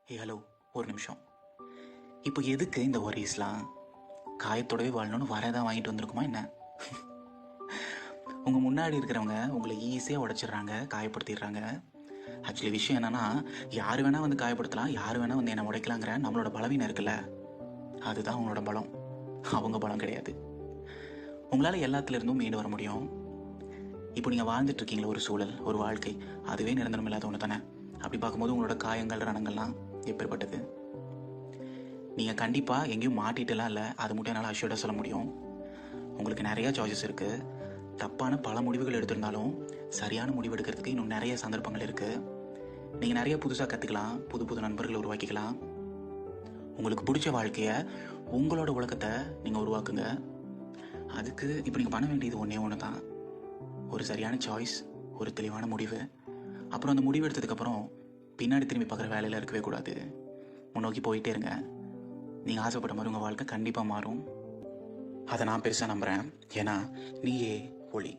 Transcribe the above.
Hello, ஒரு நிமிஷம். இப்போ எதுக்கு இந்த ஒரீஸ்லாம்? காயத்தோடவே வாழணும்னு வரதான் வாங்கிட்டு வந்திருக்குமா என்ன? உங்கள் முன்னாடி இருக்கிறவங்க உங்களை ஈஸியாக உடைச்சிடுறாங்க, காயப்படுத்திடுறாங்க. ஆக்சுவலி விஷயம் என்னன்னா, யார் வேணால் வந்து காயப்படுத்தலாம், யார் வேணால் வந்து என்னை உடைக்கலாங்கிற நம்மளோட பலவீனம் இருக்குல்ல, அதுதான் அவங்களோட பலம். அவங்க பலம் கிடையாது. உங்களால் எல்லாத்துலேருந்தும் மீண்டு வர முடியும். இப்போ நீங்கள் வாழ்ந்துட்டு இருக்கீங்களா ஒரு சூழல், ஒரு வாழ்க்கை, அதுவே நிரந்தரம் இல்லாத ஒன்று தானே. அப்படி பார்க்கும்போது உங்களோட காயங்கள், ரணங்கள்லாம் எப்பேற்பட்டது? நீங்கள் கண்டிப்பாக எங்கேயும் மாட்டிட்டுலாம் இல்லை, அது மட்டும் என்னால் அஷ்யூர்டாக சொல்ல முடியும். உங்களுக்கு நிறையா சாய்ஸஸ் இருக்குது. தப்பான பல முடிவுகள் எடுத்திருந்தாலும் சரியான முடிவு எடுக்கிறதுக்கு இன்னும் நிறைய சந்தர்ப்பங்கள் இருக்குது. நீங்கள் நிறைய புதுசாக கற்றுக்கலாம், புது புது நண்பர்களை உருவாக்கிக்கலாம். உங்களுக்கு பிடிச்ச வாழ்க்கையை, உங்களோட உலகத்தை நீங்கள் உருவாக்குங்க. அதுக்கு இப்போ நீங்கள் பண்ண வேண்டியது ஒன்றே ஒன்று தான். ஒரு சரியான சாய்ஸ், ஒரு தெளிவான முடிவு. அப்புறம் அந்த முடிவு எடுத்ததுக்கப்புறம் பின்னாடி திரும்பி பார்க்குற வேலையில் இருக்கவே கூடாது. முன்னோக்கி போயிட்டே இருங்க. நீங்கள் ஆசைப்பட்ட மாதிரி உங்கள் வாழ்க்கை கண்டிப்பாக மாறும். அதை நான் பெருசாக நம்புகிறேன். ஏன்னா நீயே ஒளி.